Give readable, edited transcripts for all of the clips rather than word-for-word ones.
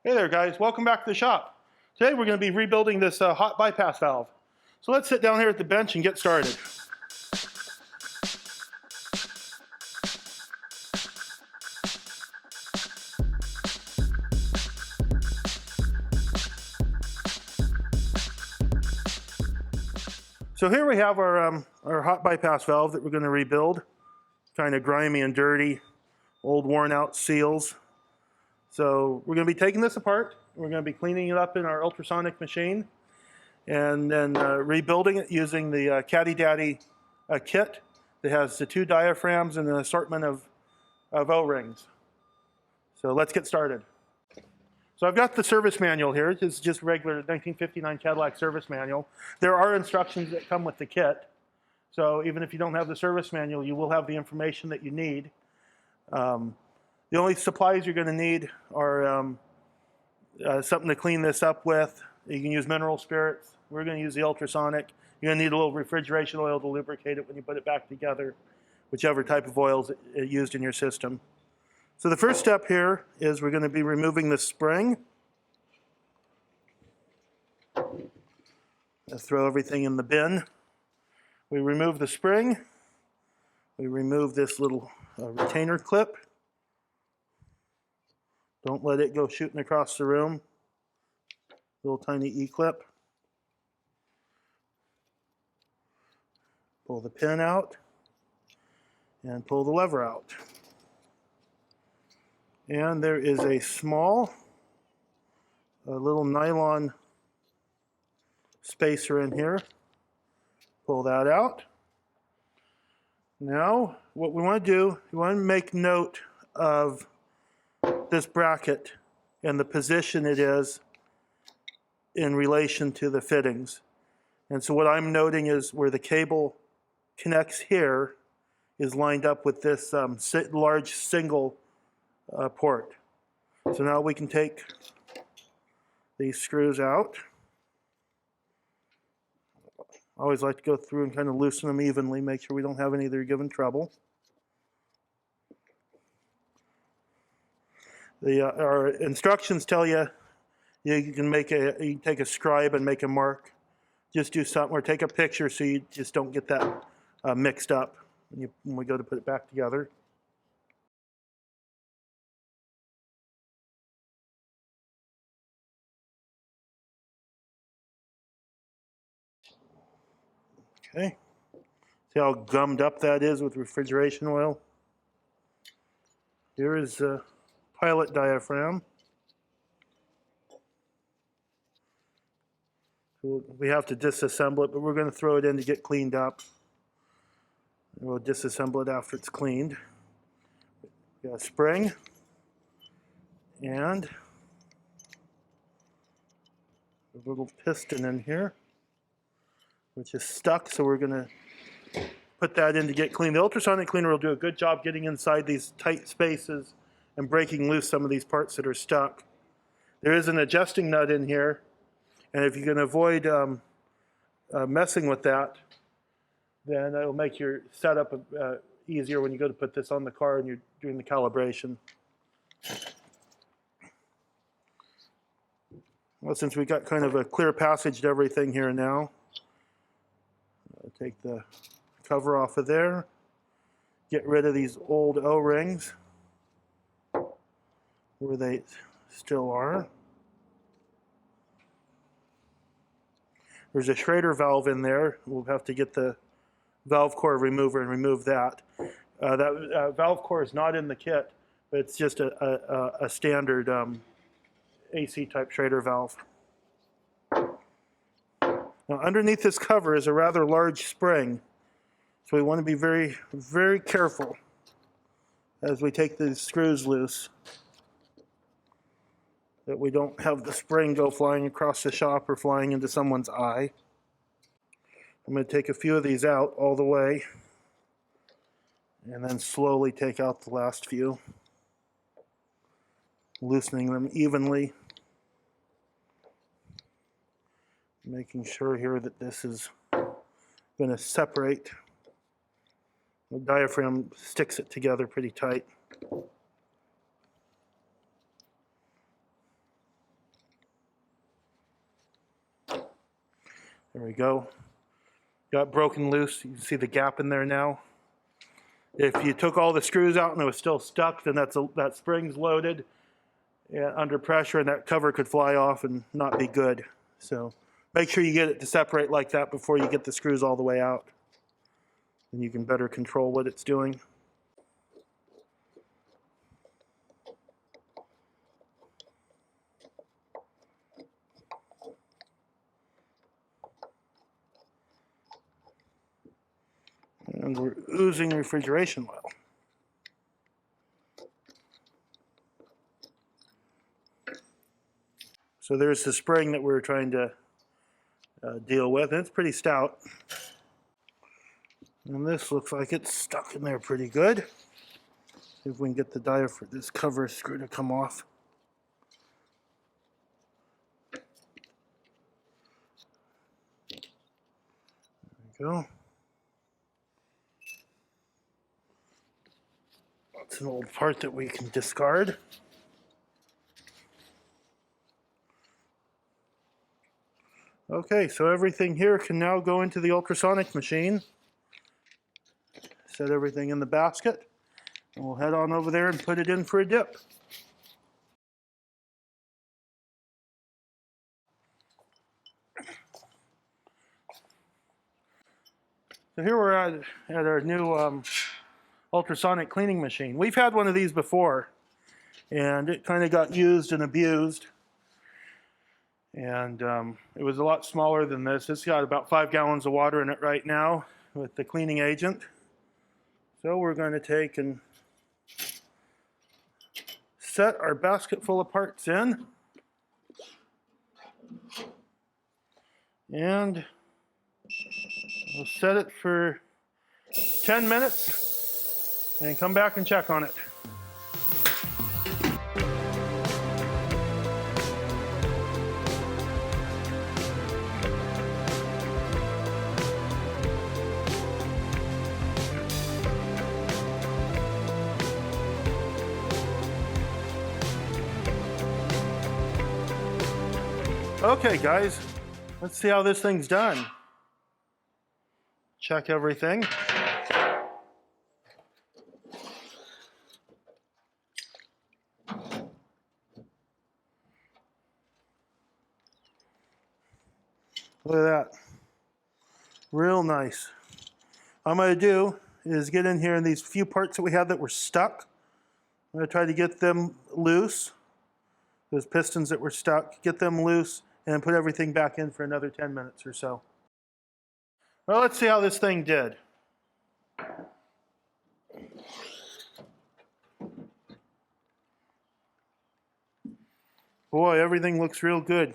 Hey there guys, welcome back to the shop. Today we're going to be rebuilding this hot bypass valve. So let's sit down here at the bench and get started. So here we have our hot bypass valve that we're going to rebuild. Kind of grimy and dirty, old worn out seals. So we're going to be taking this apart. We're going to be cleaning it up in our ultrasonic machine and then rebuilding it using the Caddy Daddy kit that has the 2 diaphragms and an assortment of O-rings. So let's get started. So I've got the service manual here. This is just regular 1959 Cadillac service manual. There are instructions that come with the kit. So even if you don't have the service manual, you will have the information that you need. The only supplies you're going to need are something to clean this up with. You can use mineral spirits. We're going to use the ultrasonic. You're going to need a little refrigeration oil to lubricate it when you put it back together, whichever type of oil is used in your system. So the first step here is we're going to be removing the spring. Let's throw everything in the bin. We remove the spring. We remove this little retainer clip. Don't let it go shooting across the room. Little tiny E-clip. Pull the pin out and pull the lever out. And there is a small, little nylon spacer in here. Pull that out. Now, what we want to do, we want to make note of this bracket and the position it is in relation to the fittings. And so what I'm noting is where the cable connects here is lined up with this large single port. So now we can take these screws out. I always like to go through and kind of loosen them evenly, make sure we don't have any that are giving trouble. Our instructions tell you you can take a scribe and make a mark. Just do something, or take a picture so you just don't get that mixed up when we go to put it back together. Okay. See how gummed up that is with refrigeration oil? Here is a pilot diaphragm. We have to disassemble it, but we're going to throw it in to get cleaned up. We'll disassemble it after it's cleaned. We got a spring and a little piston in here, which is stuck, so we're going to put that in to get clean. The ultrasonic cleaner will do a good job getting inside these tight spaces and breaking loose some of these parts that are stuck. There is an adjusting nut in here, and if you can avoid messing with that, then it'll make your setup easier when you go to put this on the car and you're doing the calibration. Well, since we got kind of a clear passage to everything here now, I'll take the cover off of there, get rid of these old O-rings where they still are. There's a Schrader valve in there. We'll have to get the valve core remover and remove that. That valve core is not in the kit, but it's just a standard AC type Schrader valve. Now underneath this cover is a rather large spring, so we want to be very, very careful as we take these screws loose that we don't have the spring go flying across the shop or flying into someone's eye. I'm going to take a few of these out all the way and then slowly take out the last few, loosening them evenly, making sure here that this is going to separate. The diaphragm sticks it together pretty tight. There we go. Got broken loose. You can see the gap in there now. If you took all the screws out and it was still stuck, then that spring's loaded under pressure, and that cover could fly off and not be good. So make sure you get it to separate like that before you get the screws all the way out. And you can better control what it's doing. And we're oozing refrigeration oil. So there's the spring that we're trying to deal with, and it's pretty stout. And this looks like it's stuck in there pretty good. See if we can get the this cover screw to come off. There we go. That's an old part that we can discard. Okay, so everything here can now go into the ultrasonic machine. Set everything in the basket, and we'll head on over there and put it in for a dip. So here we're at our new ultrasonic cleaning machine. We've had one of these before, and it kind of got used and abused. And it was a lot smaller than this. It's got about 5 gallons of water in it right now with the cleaning agent. So we're going to take and set our basket full of parts in. And we'll set it for 10 minutes and come back and check on it. Okay guys, let's see how this thing's done. Check everything. Look at that. Real nice. What I'm going to do is get in here and these few parts that we had that were stuck, I'm going to try to get them loose. Those pistons that were stuck, get them loose, and put everything back in for another 10 minutes or so. Well, let's see how this thing did. Boy, everything looks real good.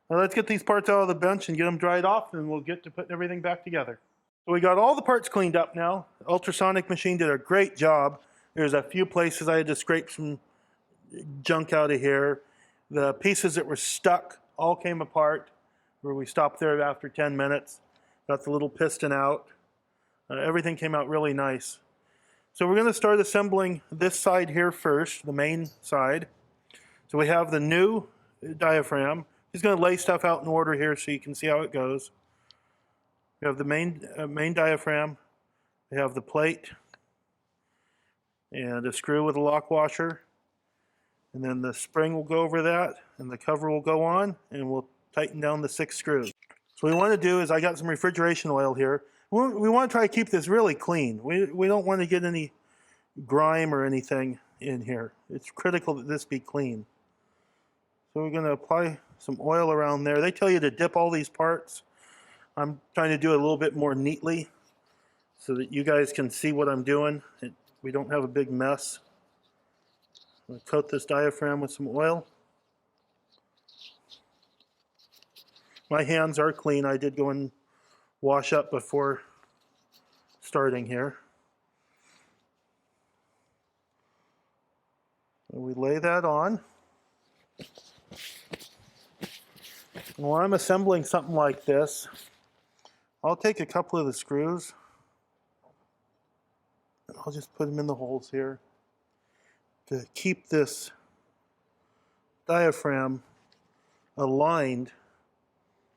Now let's get these parts out of the bench and get them dried off, and we'll get to putting everything back together. So we got all the parts cleaned up now. The ultrasonic machine did a great job. There's a few places I had to scrape some junk out of here. The pieces that were stuck all came apart, where we stopped there after 10 minutes. Got the little piston out. Everything came out really nice. So we're going to start assembling this side here first, the main side. So we have the new diaphragm. Just going to lay stuff out in order here so you can see how it goes. We have the main diaphragm. We have the plate and a screw with a lock washer. And then the spring will go over that, and the cover will go on, and we'll tighten down the 6 screws. So what we want to do is, I got some refrigeration oil here. We want to try to keep this really clean. We don't want to get any grime or anything in here. It's critical that this be clean. So we're going to apply some oil around there. They tell you to dip all these parts. I'm trying to do it a little bit more neatly so that you guys can see what I'm doing. We don't have a big mess. I'm going to coat this diaphragm with some oil. My hands are clean. I did go and wash up before starting here. So we lay that on. And when I'm assembling something like this, I'll take a couple of the screws. I'll just put them in the holes here to keep this diaphragm aligned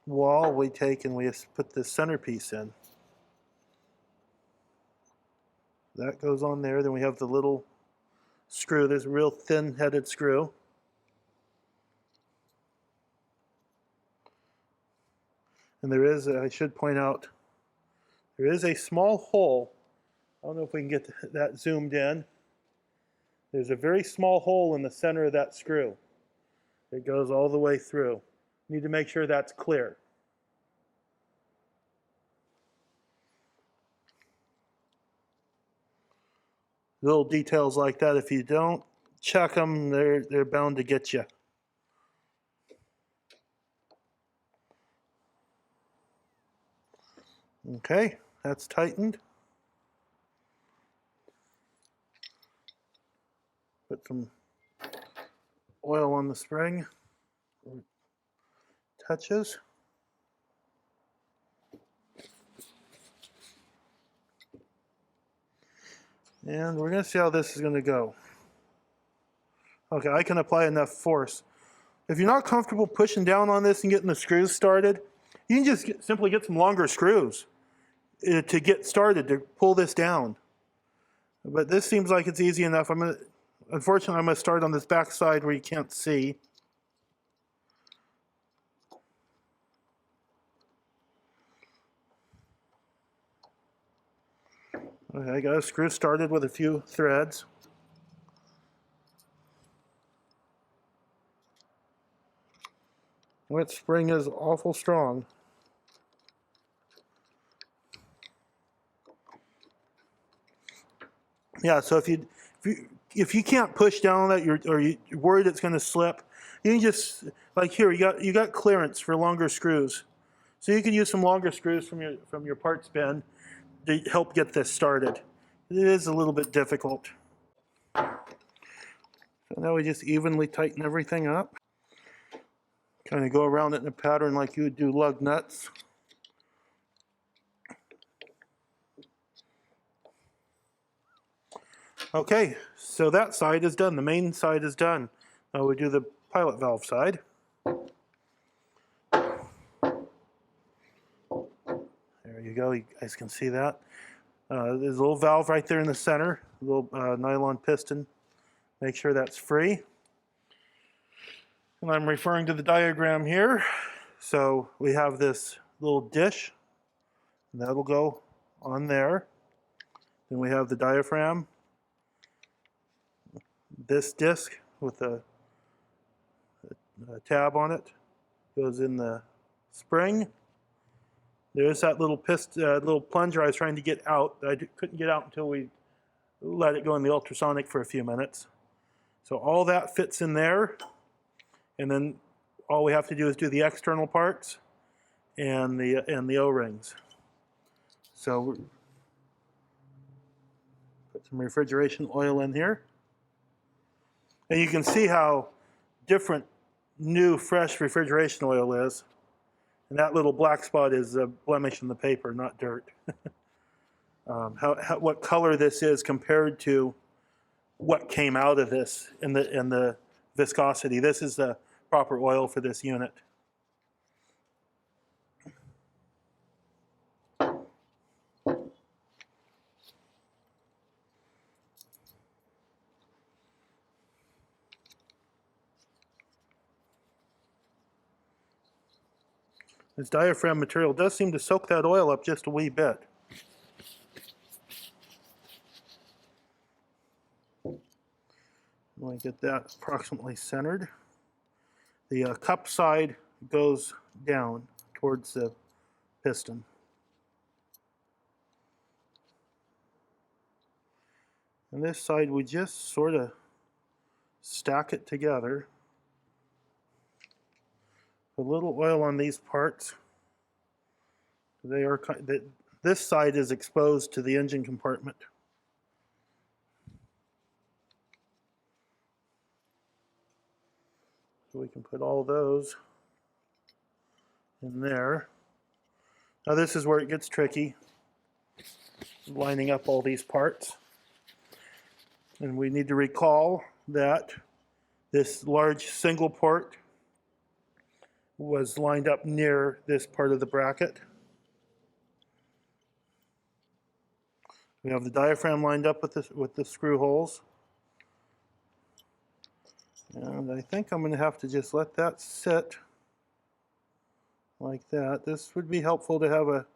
wall, we take and we put the centerpiece in. That goes on there. Then we have the little screw. There's a real thin-headed screw. And there is, I should point out, there is a small hole. I don't know if we can get that zoomed in. There's a very small hole in the center of that screw. It goes all the way through. You need to make sure that's clear. Little details like that, if you don't check them, they're bound to get you. Okay, that's tightened. Put some oil on the spring. Touches. And we're going to see how this is going to go. Okay, I can apply enough force. If you're not comfortable pushing down on this and getting the screws started, you can just simply get some longer screws to get started, to pull this down. But this seems like it's easy enough. Unfortunately, I'm going to start on this back side where you can't see. Okay, I got a screw started with a few threads. That spring is awful strong. Yeah, so if you can't push down on that, or you're worried it's going to slip, you can just, like here, you got clearance for longer screws, so you can use some longer screws from your parts bin to help get this started. It is a little bit difficult. So now we just evenly tighten everything up. Kind of go around it in a pattern like you would do lug nuts. Okay, so that side is done. The main side is done. Now we do the pilot valve side. There you go, you guys can see that. There's a little valve right there in the center, a little nylon piston. Make sure that's free. And I'm referring to the diagram here. So we have this little dish, and that'll go on there. Then we have the diaphragm. This disc with a tab on it goes in the spring. There's that little little plunger I was trying to get out. I couldn't get out until we let it go in the ultrasonic for a few minutes. So all that fits in there, and then all we have to do is do the external parts and the O-rings. So put some refrigeration oil in here. And you can see how different new, fresh refrigeration oil is. And that little black spot is a blemish in the paper, not dirt. What color this is compared to what came out of this in the viscosity. This is the proper oil for this unit. This diaphragm material does seem to soak that oil up just a wee bit. Let me get that approximately centered. The cup side goes down towards the piston. And this side, we just sort of stack it together. A little oil on these parts. This side is exposed to the engine compartment. So we can put all those in there. Now this is where it gets tricky, lining up all these parts. And we need to recall that this large single port was lined up near this part of the bracket. We have the diaphragm lined up with the screw holes. And I think I'm going to have to just let that sit like that. This would be helpful to have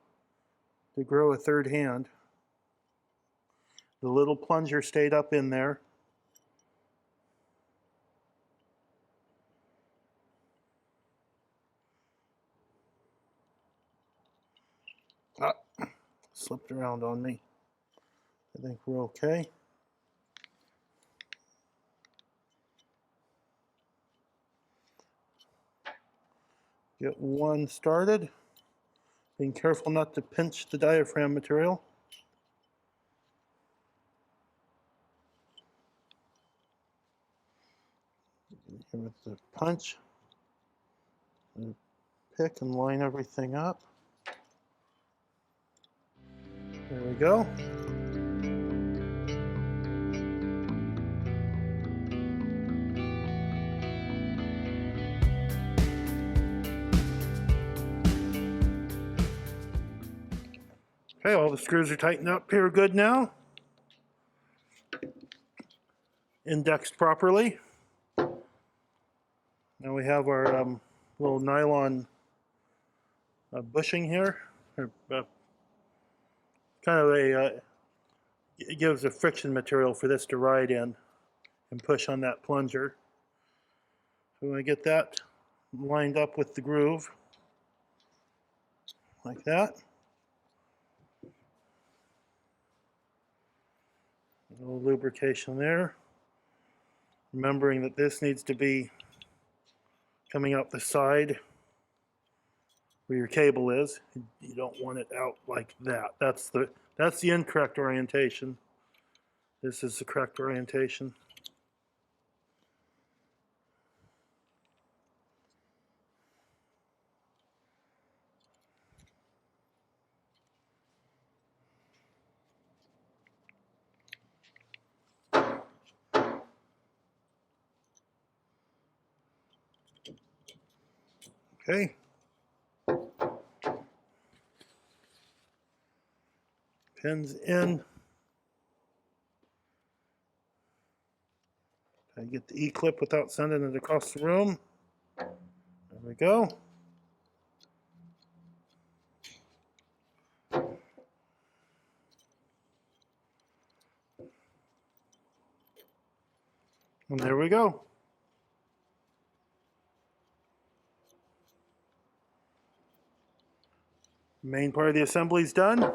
to grow a third hand. The little plunger stayed up in there. Ah, slipped around on me. I think we're okay. Get one started. Being careful not to pinch the diaphragm material. Here with the punch. And pick and line everything up. There we go. Okay, all the screws are tightened up here good now. Indexed properly. Now we have our little nylon bushing here. Kind of it gives a friction material for this to ride in and push on that plunger. So when I get that lined up with the groove, like that. A little lubrication there. Remembering that this needs to be coming out the side where your cable is. You don't want it out like that. That's the incorrect orientation. This is the correct orientation. Okay. Pins in. I get the E-clip without sending it across the room. There we go. And there we go. Main part of the assembly is done.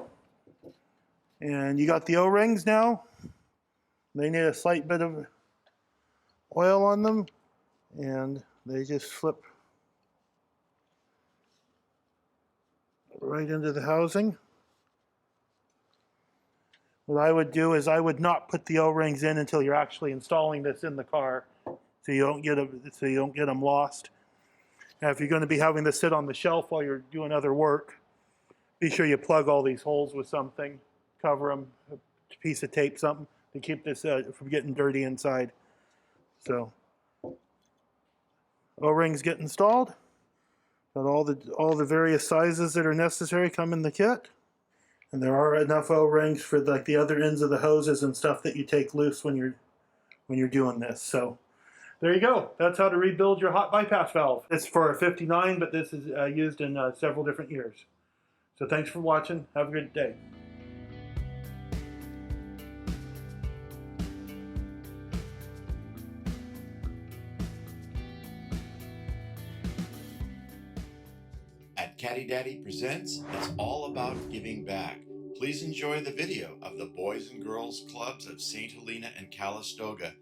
And you got the O-rings now. They need a slight bit of oil on them, and they just slip right into the housing. What I would do is I would not put the O-rings in until you're actually installing this in the car, so you don't get them lost. Now, if you're going to be having this sit on the shelf while you're doing other work, be sure you plug all these holes with something, cover them, a piece of tape, something to keep this from getting dirty inside. So, O-rings get installed. Got all the various sizes that are necessary come in the kit. And there are enough O-rings for like the other ends of the hoses and stuff that you take loose when you're doing this. So there you go. That's how to rebuild your hot bypass valve. It's for a 59, but this is used in several different years. So thanks for watching. Have a good day. At Caddy Daddy Presents, it's all about giving back. Please enjoy the video of the Boys and Girls Clubs of St. Helena and Calistoga.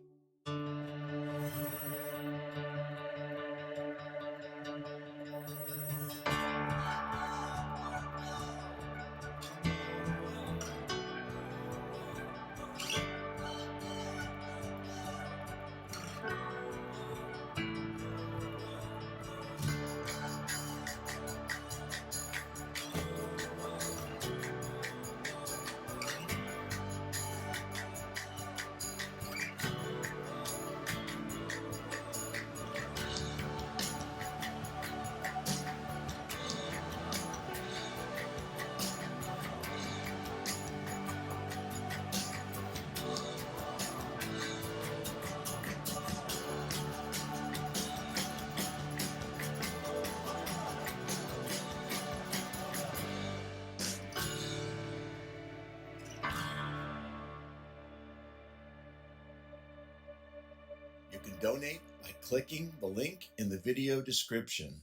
can donate by clicking the link in the video description.